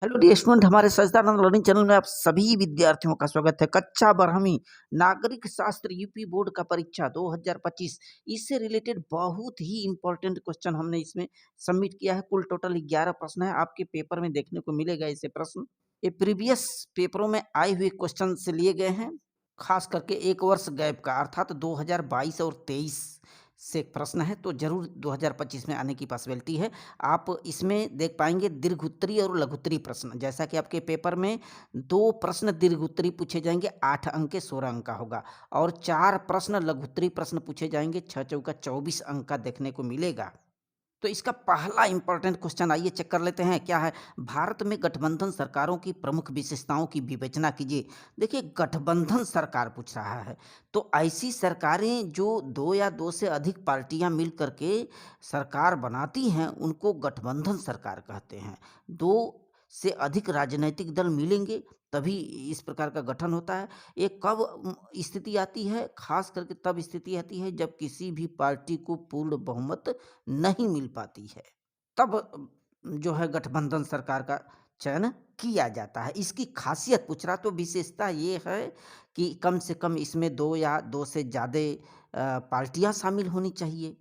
Hello dear student, हमारे सच्चिदानंद learning channel में आप सभी विद्यार्थियों का स्वागत है। कक्षा 12वीं नागरिक शास्त्र यूपी बोर्ड का परीक्षा 2025 इससे रिलेटेड बहुत ही इंपॉर्टेंट क्वेश्चन हमने इसमें सबमिट किया है। कुल टोटल 11 प्रश्न है, आपके पेपर में देखने को मिलेगा ऐसे प्रश्न। ये प्रीवियस पेपरों में आए हुए क्वेश्चन से लिए गए हैं, खास करके एक वर्ष गैप का अर्थात 2022 और 23 से प्रश्न है, तो जरूर 2025 में आने की पॉसिबिलिटी है। आप इसमें देख पाएंगे दीर्घ उत्तरी और लघु उत्तरी प्रश्न। जैसा कि आपके पेपर में 2 प्रश्न दीर्घ उत्तरी पूछे जाएंगे, 8 अंक के 16 अंक का होगा, और 4 प्रश्न लघु उत्तरी प्रश्न पूछे जाएंगे, 6 चौका 24 अंक का देखने को मिलेगा। तो इसका पहला इंपॉर्टेंट क्वेश्चन आइए चेक कर लेते हैं, क्या है। भारत में गठबंधन सरकारों की प्रमुख विशेषताओं की विवेचना कीजिए। देखिए, गठबंधन सरकार पूछ रहा है, तो ऐसी सरकारें जो 2 या 2 से अधिक पार्टियां मिल करके सरकार बनाती हैं उनको गठबंधन सरकार कहते हैं। 2 से अधिक राजनीतिक दल मिलेंगे तभी इस प्रकार का गठन होता है। ये कब स्थिति आती है, खास करके तब स्थिति आती है जब किसी भी पार्टी को पूर्ण बहुमत नहीं मिल पाती है, तब जो है गठबंधन सरकार का चयन किया जाता है। इसकी खासियत पूछ रहा, तो विशेषता ये है कि कम से कम इसमें 2 या 2 से ज़्यादा पार्टियां शामिल होनी चाहिए,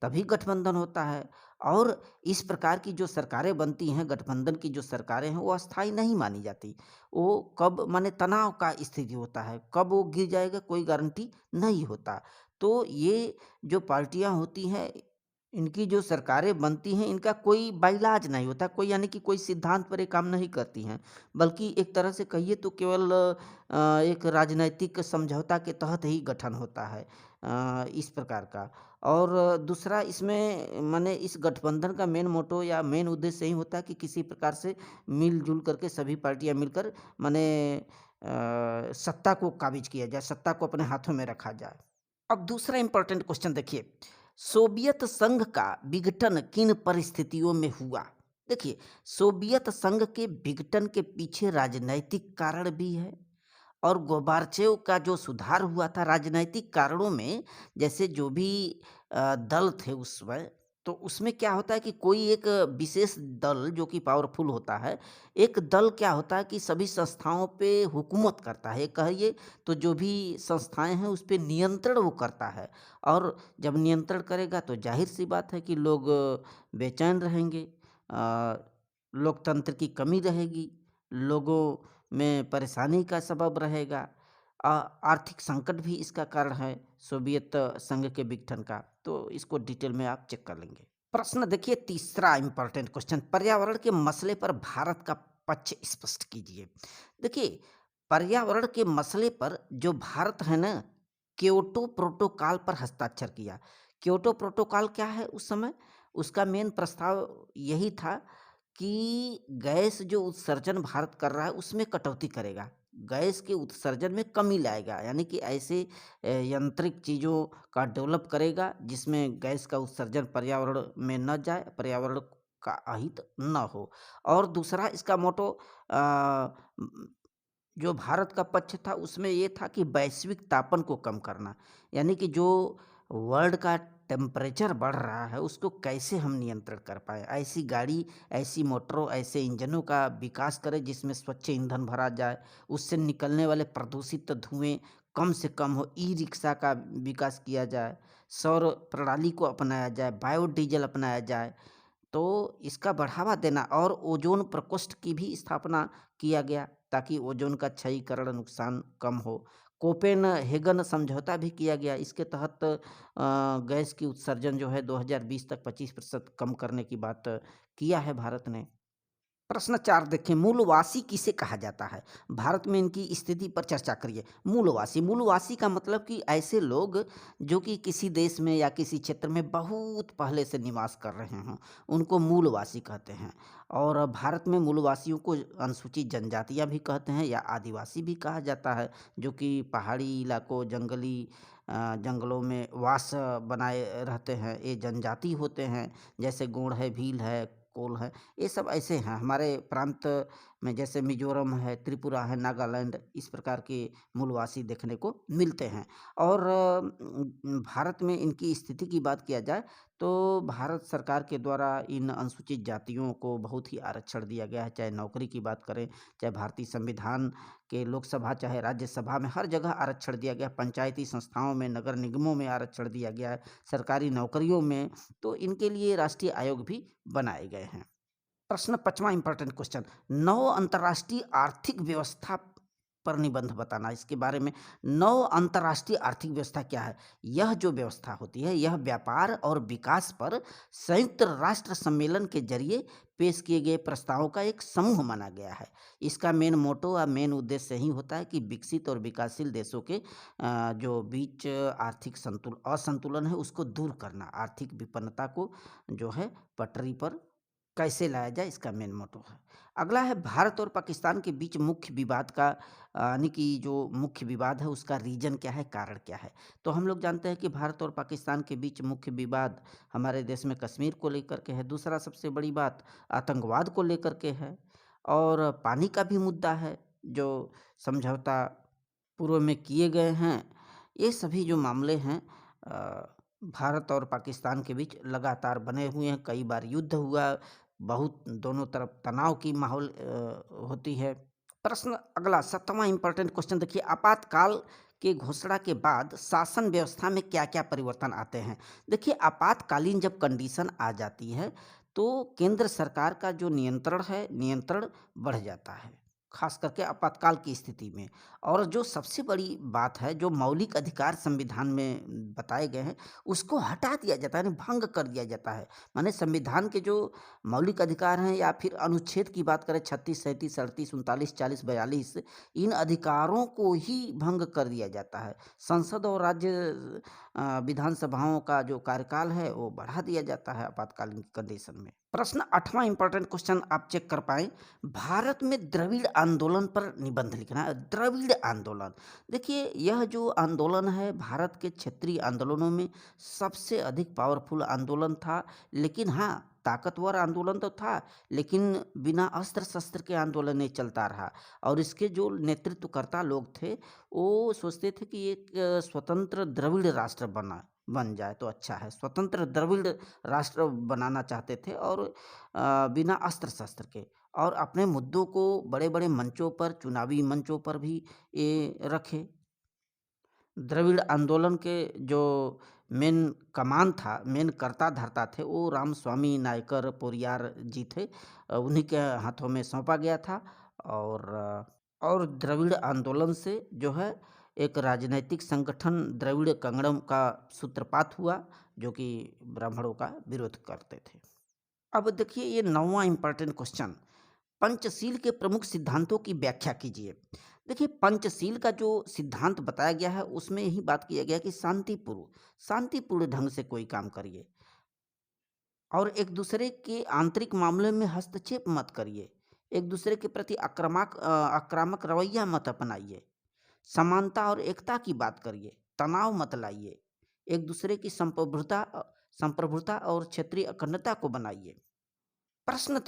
तभी गठबंधन होता है। और इस प्रकार की जो सरकारें बनती हैं, गठबंधन की जो सरकारें हैं, वो अस्थाई नहीं मानी जाती। वो कब माने तनाव का स्थिति होता है, कब वो गिर जाएगा कोई गारंटी नहीं होता। तो ये जो पार्टियां होती हैं, इनकी जो सरकारें बनती हैं, इनका कोई बाइलाज नहीं होता, कोई यानी कि कोई सिद्धांत पर ये काम नहीं करती हैं, बल्कि एक तरह से कहिए तो केवल एक राजनैतिक समझौता के तहत ही गठन होता है, इस प्रकार का। और दूसरा इसमें माने इस गठबंधन का मेन मोटो या मेन उद्देश्य यही होता है कि किसी प्रकार से मिलजुल करके सभी पार्टियां मिलकर माने सत्ता को काबिज किया जाए, सत्ता को अपने हाथों में रखा जाए। अब दूसरा इंपॉर्टेंट क्वेश्चन देखिए, सोवियत संघ का विघटन किन परिस्थितियों में हुआ। देखिए, सोवियत संघ के विघटन के पीछे राजनैतिक कारण भी है, और गोर्बाचेव का जो सुधार हुआ था राजनैतिक कारणों में, जैसे जो भी दल थे उस समय, तो उसमें क्या होता है कि कोई एक विशेष दल जो कि पावरफुल होता है, एक दल क्या होता है कि सभी संस्थाओं पे हुकूमत करता है, ये कहिए तो जो भी संस्थाएं हैं उस पे नियंत्रण वो करता है। और जब नियंत्रण करेगा तो जाहिर सी बात है कि लोग बेचैन रहेंगे, अ, लोकतंत्र की कमी रहेगी, लोगों में परेशानी का सबब रहेगा। आर्थिक संकट भी इसका कारण है, सोवियत संघ के विघटन का। तो इसको डिटेल में आप चेक कर लेंगे। प्रश्न देखिए, तीसरा इंपॉर्टेंट क्वेश्चन, पर्यावरण के मसले पर भारत का पक्ष स्पष्ट कीजिए। देखिए, पर्यावरण के मसले पर जो भारत है ना, क्योटो प्रोटोकॉल पर हस्ताक्षर किया। क्योटो प्रोटोकॉल क्या है उस समय, उसका मेन प्रस्ताव यही था कि गैस जो उत्सर्जन भारत कर रहा है उसमें कटौती करेगा, गैस के उत्सर्जन में कमी लाएगा, यानी कि ऐसे यांत्रिक चीज़ों का डेवलप करेगा जिसमें गैस का उत्सर्जन पर्यावरण में न जाए, पर्यावरण का अहित न हो। और दूसरा इसका मोटो जो भारत का पक्ष था उसमें ये था कि वैश्विक तापन को कम करना, यानी कि जो वर्ल्ड का टेम्परेचर बढ़ रहा है उसको कैसे हम नियंत्रण कर पाए, ऐसी गाड़ी, ऐसी मोटरों, ऐसे इंजनों का विकास करें जिसमें स्वच्छ ईंधन भरा जाए, उससे निकलने वाले प्रदूषित धुएं कम से कम हो, ई रिक्शा का विकास किया जाए, सौर प्रणाली को अपनाया जाए, बायोडीजल अपनाया जाए। तो इसका बढ़ावा देना, और ओजोन प्रकोष्ठ की भी स्थापना किया गया ताकि ओजोन का क्षयीकरण नुकसान कम हो। कोपेनहेगन समझौता भी किया गया, इसके तहत गैस की उत्सर्जन जो है 2020 तक 25% कम करने की बात किया है भारत ने। प्रश्न 4 देखें, मूलवासी किसे कहा जाता है। भारत में इनकी स्थिति पर चर्चा करिए। मूलवासी, मूलवासी का मतलब कि ऐसे लोग जो कि किसी देश में या किसी क्षेत्र में बहुत पहले से निवास कर रहे हों, उनको मूलवासी कहते हैं। और भारत में मूलवासियों को अनुसूचित जनजातियां भी कहते हैं या आदिवासी भी कहा जाता है, जो कि पहाड़ी इलाकों, जंगली जंगलों में वास बनाए रहते हैं, ये जनजाति होते हैं। जैसे गोंड है, भील है, कोल है, ये सब ऐसे हैं हमारे प्रांत में, जैसे मिजोरम है, त्रिपुरा है, नागालैंड, इस प्रकार के मूलवासी देखने को मिलते हैं। और भारत में इनकी स्थिति की बात किया जाए तो भारत सरकार के द्वारा इन अनुसूचित जातियों को बहुत ही आरक्षण दिया गया है, चाहे नौकरी की बात करें, चाहे भारतीय संविधान के लोकसभा, चाहे राज्यसभा में, हर जगह आरक्षण दिया गया है। पंचायती संस्थाओं में, नगर निगमों में आरक्षण दिया गया है, सरकारी नौकरियों में, तो इनके लिए राष्ट्रीय आयोग भी बनाए गए हैं। प्रश्न 5वां इंपॉर्टेंट क्वेश्चन, नौ अंतर्राष्ट्रीय आर्थिक व्यवस्था पर निबंध बताना। इसके बारे में, नौ अंतर्राष्ट्रीय आर्थिक व्यवस्था क्या है? यह जो व्यवस्था होती है, यह व्यापार और विकास पर संयुक्त राष्ट्र सम्मेलन के जरिए पेश किए गए प्रस्तावों का एक समूह माना गया है। इसका मेन मोटो या मेन उद्देश्य यही होता है कि विकसित और विकासशील देशों के जो बीच आर्थिक असंतुलन है उसको दूर करना, आर्थिक विपन्नता को जो है पटरी पर कैसे लाया जाए, इसका मेन मोटो है। अगला है, भारत और पाकिस्तान के बीच मुख्य विवाद का यानी कि जो मुख्य विवाद है उसका रीजन क्या है, कारण क्या है? तो हम लोग जानते हैं कि भारत और पाकिस्तान के बीच मुख्य विवाद हमारे देश में कश्मीर को लेकर के है। दूसरा सबसे बड़ी बात आतंकवाद को लेकर के है, और पानी का भी मुद्दा है, जो समझौता पूर्व में किए गए हैं। ये सभी जो मामले हैं भारत और पाकिस्तान के बीच लगातार बने हुए हैं। कई बार युद्ध हुआ, बहुत दोनों तरफ तनाव की माहौल होती है। प्रश्न अगला 7वां इंपॉर्टेंट क्वेश्चन देखिए, आपातकाल के घोषणा के बाद शासन व्यवस्था में क्या क्या परिवर्तन आते हैं? देखिए, आपातकालीन जब कंडीशन आ जाती है तो केंद्र सरकार का जो नियंत्रण है, नियंत्रण बढ़ जाता है, खास करके आपातकाल की स्थिति में। और जो सबसे बड़ी बात है, जो मौलिक अधिकार संविधान में बताए गए हैं उसको हटा दिया जाता है, यानी भंग कर दिया जाता है। माने संविधान के जो मौलिक अधिकार हैं, या फिर अनुच्छेद की बात करें 36, 37, 38, 39, 40, 42, इन अधिकारों को ही भंग कर दिया जाता है। संसद और राज्य विधानसभाओं का जो कार्यकाल है वो बढ़ा दिया जाता है आपातकालीन कंडीशन में। प्रश्न 8वां इंपॉर्टेंट क्वेश्चन आप चेक कर पाए, भारत में द्रविड़ आंदोलन पर निबंध लिखना है। द्रविड़ आंदोलन, देखिए यह जो आंदोलन है भारत के क्षेत्रीय आंदोलनों में सबसे अधिक पावरफुल आंदोलन था। लेकिन हाँ, ताकतवर आंदोलन तो था, लेकिन बिना अस्त्र शस्त्र के आंदोलन नहीं चलता रहा। और इसके जो नेतृत्वकर्ता लोग थे वो सोचते थे कि एक स्वतंत्र द्रविड़ राष्ट्र बन जाए तो अच्छा है। स्वतंत्र द्रविड़ राष्ट्र बनाना चाहते थे, और बिना अस्त्र शस्त्र के, और अपने मुद्दों को बड़े बड़े मंचों पर, चुनावी मंचों पर भी ये रखे। द्रविड़ आंदोलन के जो मेन कमान था, मेन कर्ता धर्ता थे, वो रामस्वामी नायकर पोरियार जी थे। उन्हीं के हाथों में सौंपा गया था। और द्रविड़ आंदोलन से जो है एक राजनैतिक संगठन द्रविड़ कँगड़म का सूत्रपात हुआ, जो कि ब्राह्मणों का विरोध करते थे। अब देखिए ये 9वां इंपॉर्टेंट क्वेश्चन, पंचशील के प्रमुख सिद्धांतों की व्याख्या कीजिए। देखिए, पंचशील का जो सिद्धांत बताया गया है उसमें यही बात किया गया कि शांतिपूर्ण ढंग से कोई काम करिए, और एक दूसरे के आंतरिक मामले में हस्तक्षेप मत करिए, एक दूसरे के प्रति आक्रामक रवैया मत अपनाइए, समानता और एकता की बात करिए, तनाव मत लाइए, एक दूसरे की संप्रभुता और क्षेत्रीय अखंडता को बनाइए। प्रश्न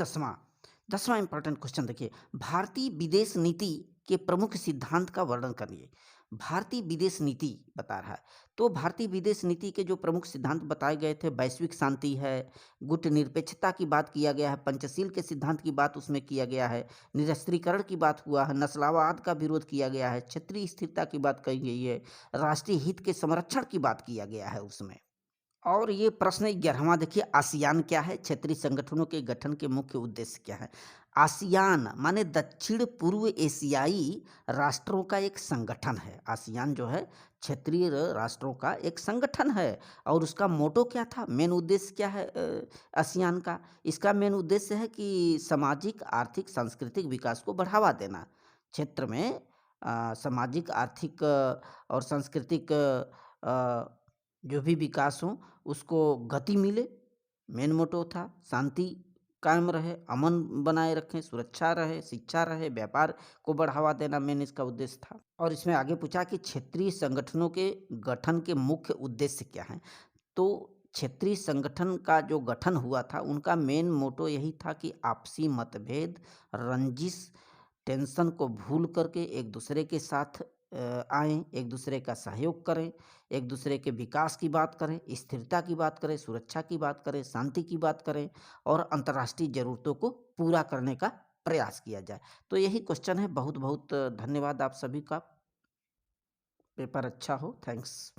10वां इंपॉर्टेंट क्वेश्चन देखिए, भारतीय विदेश नीति के प्रमुख सिद्धांत का वर्णन करिए। भारतीय विदेश नीति बता रहा है, तो भारतीय विदेश नीति के जो प्रमुख सिद्धांत बताए गए थे, वैश्विक शांति है, गुटनिरपेक्षता की बात किया गया है, पंचशील के सिद्धांत की बात उसमें किया गया है, निरस्त्रीकरण की बात हुआ है, नस्लवाद का विरोध किया गया है, क्षेत्रीय स्थिरता की बात कही गई है, राष्ट्रीय हित के संरक्षण की बात किया गया है उसमें। और ये प्रश्न 11वां देखिए, आसियान क्या है? क्षेत्रीय संगठनों के गठन के मुख्य उद्देश्य क्या है? आसियान माने दक्षिण पूर्व एशियाई राष्ट्रों का एक संगठन है। आसियान जो है क्षेत्रीय राष्ट्रों का एक संगठन है। और उसका मोटो क्या था, मेन उद्देश्य क्या है आसियान का? इसका मेन उद्देश्य है कि सामाजिक, आर्थिक, सांस्कृतिक विकास को बढ़ावा देना। क्षेत्र में सामाजिक, आर्थिक और सांस्कृतिक जो भी विकास हो उसको गति मिले, मेन मोटो था। शांति कायम रहे, अमन बनाए रखें, सुरक्षा रहे, शिक्षा रहे, व्यापार को बढ़ावा देना मेन इसका उद्देश्य था। और इसमें आगे पूछा कि क्षेत्रीय संगठनों के गठन के मुख्य उद्देश्य क्या हैं? तो क्षेत्रीय संगठन का जो गठन हुआ था उनका मेन मोटो यही था कि आपसी मतभेद, रंजिश, टेंशन को भूल करके एक दूसरे के साथ आएँ, एक दूसरे का सहयोग करें, एक दूसरे के विकास की बात करें, स्थिरता की बात करें, सुरक्षा की बात करें, शांति की बात करें और अंतर्राष्ट्रीय ज़रूरतों को पूरा करने का प्रयास किया जाए। तो यही क्वेश्चन है। बहुत-बहुत धन्यवाद आप सभी का। पेपर अच्छा हो। थैंक्स।